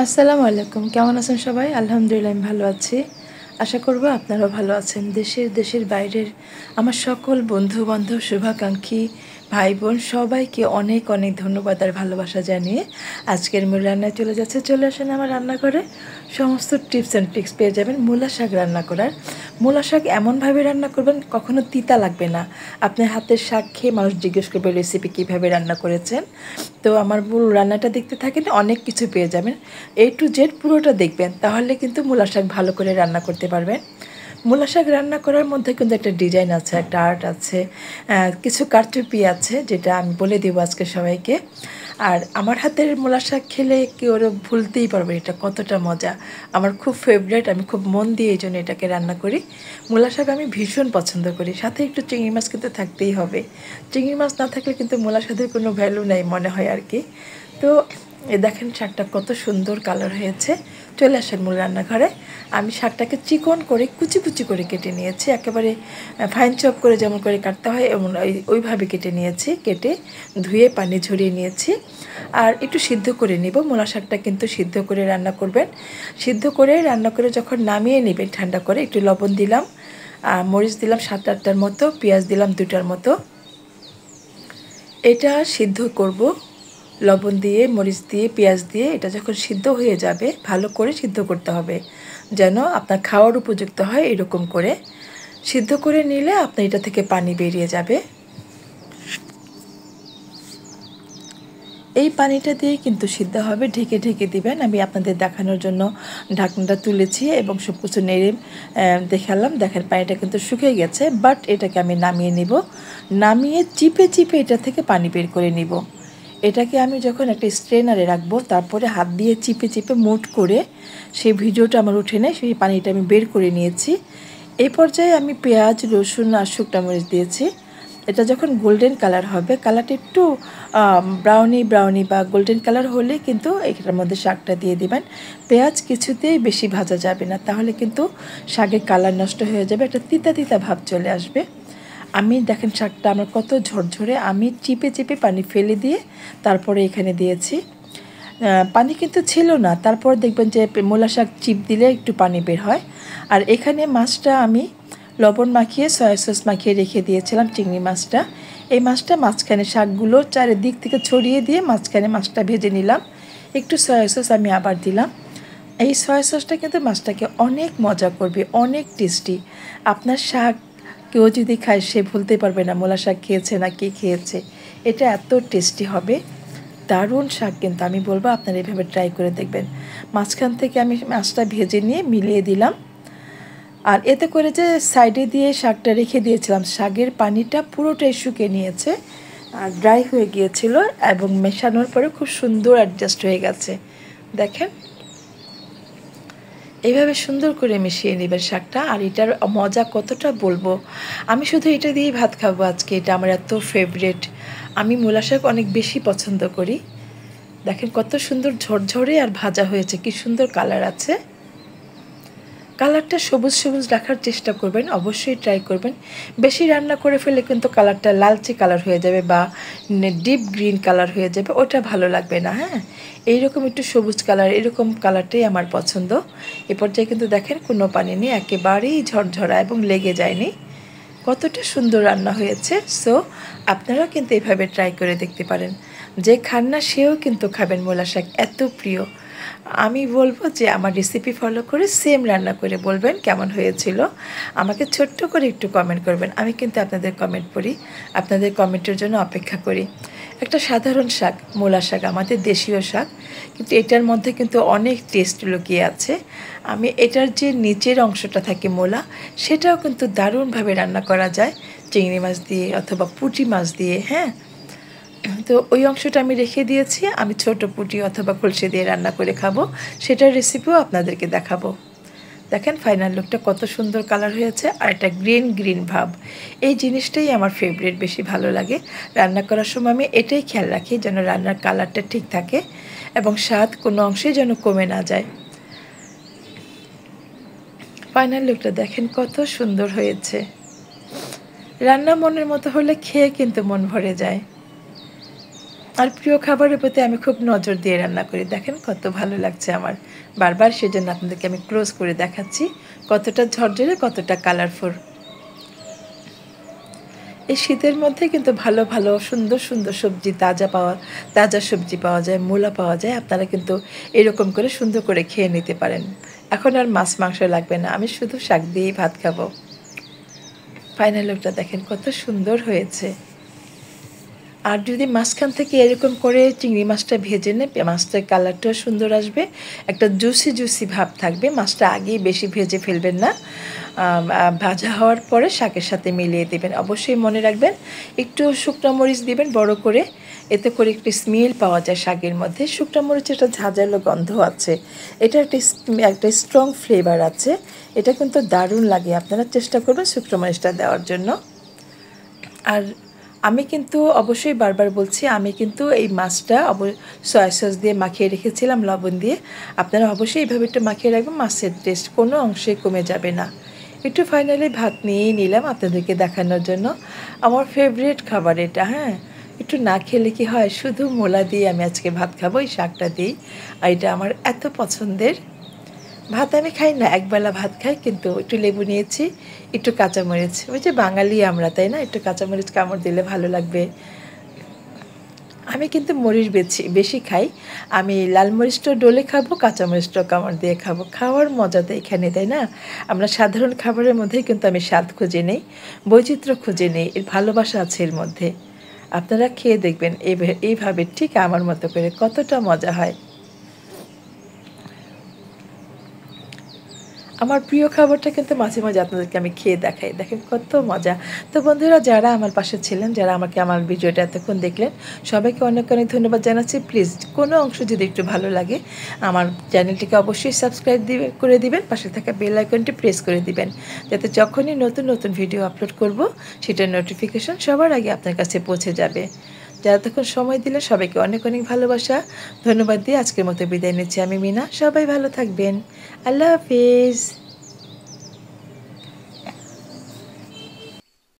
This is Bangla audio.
আসসালামু আলাইকুম। কেমন আছেন সবাই? আলহামদুলিল্লাহ আমি ভালো আছি। আশা করব আপনারাও ভালো আছেন। দেশের বাইরের আমার সকল বন্ধু-বান্ধব, শুভাকাঙ্ক্ষী, ভাই-বোন সবাইকে অনেক অনেক ধন্যবাদ আর ভালোবাসা জানিয়ে আজকের মূল রান্নায় চলে যাচ্ছে। চলে আসেন আমার রান্নাঘরে। সমস্ত টিপস অ্যান্ড ট্রিক্স পেয়ে যাবেন মূলা শাক রান্না করার। মূলা শাক এমনভাবে রান্না করবেন কখনো তিতা লাগবে না। আপনার হাতের শাক খেয়ে মানুষ জিজ্ঞেস করবে রেসিপি কীভাবে রান্না করেছেন। তো আমার মূল রান্নাটা দেখতে থাকেন, অনেক কিছু পেয়ে যাবেন। A to Z পুরোটা দেখবেন, তাহলে কিন্তু মূলা শাক ভালো করে রান্না করতে পারবেন। মূলা শাক রান্না করার মধ্যে কিন্তু একটা ডিজাইন আছে, একটা আর্ট আছে, কিছু কারচুপি আছে, যেটা আমি বলে দেবো আজকে সবাইকে। আর আমার হাতের মূলা শাক খেলে কেউ ভুলতেই পারবে এটা কতটা মজা। আমার খুব ফেভারিট, আমি খুব মন দিয়ে এই জন্য এটাকে রান্না করি। মূলা শাক আমি ভীষণ পছন্দ করি, সাথে একটু চিংড়ি মাছ কিন্তু থাকতেই হবে। চিংড়ি মাছ না থাকলে কিন্তু মূলা শাকের কোনো ভ্যালু নেই মনে হয় আর কি। তো দেখেন শাকটা কত সুন্দর কালার হয়েছে। চলে আসেন মূল রান্নাঘরে। আমি শাকটাকে চিকন করে কুচি কুচি করে কেটে নিয়েছি, একেবারে ফাইন চপ করে যেমন করে কাটতে হয় এমন ওইভাবে কেটে নিয়েছি। কেটে ধুয়ে পানি ঝরিয়ে নিয়েছি আর একটু সিদ্ধ করে নিব। মূলা শাকটা কিন্তু সিদ্ধ করে রান্না করবেন। সিদ্ধ করে রান্না করে যখন নামিয়ে নেবেন ঠান্ডা করে, একটু লবণ দিলাম, মরিচ দিলাম 7-8টার মতো, পেঁয়াজ দিলাম 2টার মতো। এটা সিদ্ধ করব লবণ দিয়ে, মরিচ দিয়ে, পেঁয়াজ দিয়ে। এটা যখন সিদ্ধ হয়ে যাবে, ভালো করে সিদ্ধ করতে হবে যেন আপনার খাওয়ার উপযুক্ত হয়। এরকম করে সিদ্ধ করে নিলে আপনার এটা থেকে পানি বেরিয়ে যাবে। এই পানিটা দিয়ে কিন্তু সিদ্ধ হবে। ঢেকে ঢেকে দিবেন। আমি আপনাদের দেখানোর জন্য ঢাকনাটা তুলেছি এবং সব কিছু নেড়ে দেখালাম। দেখেন পানিটা কিন্তু শুকিয়ে গেছে, বাট এটাকে আমি নামিয়ে নিব। নামিয়ে চিপে চিপে এটা থেকে পানি বের করে নিব। এটাকে আমি যখন একটা স্ট্রেনারে রাখবো, তারপরে হাত দিয়ে চিপে চিপে মোট করে সেই ভিডিওটা আমার উঠে নেয়, সেই পানিটা আমি বের করে নিয়েছি। এই পর্যায়ে আমি পেঁয়াজ, রসুন আর শুকনো মরিচ দিয়েছি। এটা যখন গোল্ডেন কালার হবে, কালারটা একটু ব্রাউনি ব্রাউনি বা গোল্ডেন কালার হলে কিন্তু এটার মধ্যে শাকটা দিয়ে দিবেন। পেঁয়াজ কিছুতেই বেশি ভাজা যাবে না, তাহলে কিন্তু শাকের কালার নষ্ট হয়ে যাবে, একটা তিতা তিতা ভাব চলে আসবে। আমি দেখেন শাকটা আমার কত ঝরঝরে, আমি চিপে চিপে পানি ফেলে দিয়ে তারপরে এখানে দিয়েছি। পানি কিন্তু ছিল না, তারপর দেখবেন যে মূলা শাক চিপ দিলে একটু পানি বের হয়। আর এখানে মাছটা আমি লবণ মাখিয়ে সয়া সস মাখিয়ে রেখে দিয়েছিলাম, চিংড়ি মাছটা। এই মাছটা মাঝখানে শাকগুলো চারিদিক থেকে ছড়িয়ে দিয়ে মাঝখানে মাছটা ভেজে নিলাম। একটু সয়া সস আমি আবার দিলাম। এই সয়া সসটা কিন্তু মাছটাকে অনেক মজা করবে, অনেক টেস্টি। আপনার শাক কেউ যদি খায় সে ভুলতে পারবে না মূলা শাক খেয়েছে না কি খেয়েছে। এটা এত টেস্টি হবে, দারুণ শাক। কিন্তু আমি বলবো আপনারা এভাবে ট্রাই করে দেখবেন। মাঝখান থেকে আমি মাছটা ভেজে নিয়ে মিলিয়ে দিলাম। আর এতে করে যে সাইডে দিয়ে শাকটা রেখে দিয়েছিলাম, শাকের পানিটা পুরোটাই শুকিয়ে নিয়েছে আর ড্রাই হয়ে গিয়েছিল এবং মেশানোর পরে খুব সুন্দর অ্যাডজাস্ট হয়ে গেছে। দেখেন এইভাবে সুন্দর করে মিশিয়ে নেবেন শাকটা। আর এটার মজা কতটা বলবো, আমি শুধু এটা দিয়েই ভাত খাবো আজকে। এটা আমার এত ফেভারিট, আমি মূলা শাক অনেক বেশি পছন্দ করি। দেখেন কত সুন্দর ঝরঝরে আর ভাজা হয়েছে, কি সুন্দর কালার আছে। কালারটা সবুজ সবুজ রাখার চেষ্টা করবেন, অবশ্যই ট্রাই করবেন। বেশি রান্না করে ফেলে কিন্তু কালারটা লালচে কালার হয়ে যাবে বা ডিপ গ্রিন কালার হয়ে যাবে, ওটা ভালো লাগবে না। হ্যাঁ, এইরকম একটু সবুজ কালার, এরকম কালারটাই আমার পছন্দ। এ পর্যায়ে কিন্তু দেখেন কোনো পানি নেই, একেবারেই ঝরঝরা এবং লেগে যায়নি। কতটা সুন্দর রান্না হয়েছে। সো আপনারা কিন্তু এভাবে ট্রাই করে দেখতে পারেন। যে খান না সেও কিন্তু খাবেন, মূলা শাক এত প্রিয়। আমি বলবো যে আমার রেসিপি ফলো করে সেম রান্না করে বলবেন কেমন হয়েছিল। আমাকে ছোট্ট করে একটু কমেন্ট করবেন, আমি কিন্তু আপনাদের কমেন্ট পড়ি, আপনাদের কমেন্টের জন্য অপেক্ষা করি। একটা সাধারণ শাক মূলা শাক, আমাদের দেশীয় শাক, কিন্তু এটার মধ্যে কিন্তু অনেক টেস্ট লুকিয়ে আছে। আমি এটার যে নিচের অংশটা থাকে মূলা, সেটাও কিন্তু দারুণভাবে রান্না করা যায় চিংড়ি মাছ দিয়ে অথবা পুঁটি মাছ দিয়ে। হ্যাঁ, তো ওই অংশটা আমি রেখে দিয়েছি, আমি ছোট পুঁটি অথবা কলসি দিয়ে রান্না করে খাবো, সেটার রেসিপিও আপনাদেরকে দেখাবো। দেখেন ফাইনাল লুকটা কত সুন্দর কালার হয়েছে আর একটা গ্রিন গ্রিন ভাব। এই জিনিসটাই আমার ফেভারিট, বেশি ভালো লাগে। রান্না করার সময় আমি এটাই খেয়াল রাখি যেন রান্নার কালারটা ঠিক থাকে এবং স্বাদ কোনো অংশে যেন কমে না যায়। ফাইনাল লুকটা দেখেন কত সুন্দর হয়েছে। রান্না মনের মতো হলে খেয়ে কিন্তু মন ভরে যায়। আর প্রিয় খাবারের প্রতি আমি খুব নজর দিয়ে রান্না করি। দেখেন কত ভালো লাগছে আমার। বারবার সেজন্য আপনাদেরকে আমি ক্লোজ করে দেখাচ্ছি কতটা ঝরঝরে, কতটা কালারফুল। এই শীতের মধ্যে কিন্তু ভালো ভালো সুন্দর সুন্দর সবজি, তাজা সবজি পাওয়া যায়, মূলা পাওয়া যায়। আপনারা কিন্তু এরকম করে সুন্দর করে খেয়ে নিতে পারেন। এখন আর মাছ মাংস লাগবে না, আমি শুধু শাক দিয়েই ভাত খাবো। ফাইনাল লুকটা দেখেন কত সুন্দর হয়েছে। আর যদি মাঝখান থেকে এরকম করে চিংড়ি মাছটা ভেজে নেন, মাছটার কালারটাও সুন্দর আসবে, একটা জুসি জুসি ভাব থাকবে। মাছটা আগেই বেশি ভেজে ফেলবেন না, ভাজা হওয়ার পরে শাকের সাথে মিলিয়ে দেবেন। অবশ্যই মনে রাখবেন একটু শুকনো মরিচ দিবেন বড় করে, এতে করে একটি স্মেল পাওয়া যায় শাকের মধ্যে। শুকনো মরিচের একটা ঝাঁঝালো গন্ধ আছে, এটা একটা স্ট্রং ফ্লেভার আছে, এটা কিন্তু দারুণ লাগে। আপনারা চেষ্টা করবেন শুকনো মরিচটা দেওয়ার জন্য। আর আমি কিন্তু অবশ্যই বারবার বলছি, আমি কিন্তু এই মাছটা সয়া সস দিয়ে মাখিয়ে রেখেছিলাম, লবণ দিয়ে। আপনারা অবশ্যই এইভাবে একটু মাখিয়ে রাখবেন, মাছের টেস্ট কোনো অংশে কমে যাবে না। একটু ফাইনালি ভাত নিয়েই নিলাম আপনাদেরকে দেখানোর জন্য। আমার ফেভারিট খাবার এটা। হ্যাঁ, একটু না খেলে কি হয়, শুধু মূলা দিয়ে আমি আজকে ভাত খাবো, এই শাকটা দিই। আর এটা আমার এত পছন্দের। ভাত আমি খাই না, একবেলা ভাত খাই, কিন্তু একটু লেবু নিয়েছি, একটু কাঁচামরিচ, ওই যে বাঙালি আমরা, তাই না, একটু কাঁচামরিচ কামড় দিলে ভালো লাগবে। আমি কিন্তু মরিচ বেশি খাই। আমি লাল মরিচটাও ডলে খাবো, কাঁচামরিচটাও কামড় দিয়ে খাবো। খাওয়ার মজা তো এখানে, তাই না? আমরা সাধারণ খাবারের মধ্যেই কিন্তু আমি স্বাদ খুঁজে নেই, বৈচিত্র্য খুঁজে নেই, এর ভালোবাসা আছে এর মধ্যে। আপনারা খেয়ে দেখবেন এইভাবে ঠিক আমার মতো করে কতটা মজা হয়। আমার প্রিয় খাবারটা কিন্তু মাঝে মাঝে আপনাদেরকে আমি খেয়ে দেখাই, দেখেন কত মজা। তো বন্ধুরা, যারা আমার পাশে ছিলেন, যারা আমাকে আমার ভিডিওটা এতক্ষণ দেখলেন, সবাইকে অনেক অনেক ধন্যবাদ জানাচ্ছি। প্লিজ কোনো অংশ যদি একটু ভালো লাগে, আমার চ্যানেলটিকে অবশ্যই সাবস্ক্রাইব করে দিবেন, পাশে থাকা বেল আইকনটি প্রেস করে দিবেন, যাতে যখনই নতুন নতুন ভিডিও আপলোড করব সেটার নোটিফিকেশন সবার আগে আপনার কাছে পৌঁছে যাবে। যারা তখন সময় দিলে সবাইকে অনেক অনেক ভালোবাসা, ধন্যবাদ দিয়ে আজকের মতো বিদায় নিচ্ছি আমি মিনা। সবাই ভালো থাকবেন। আল্লাহ হাফিজ।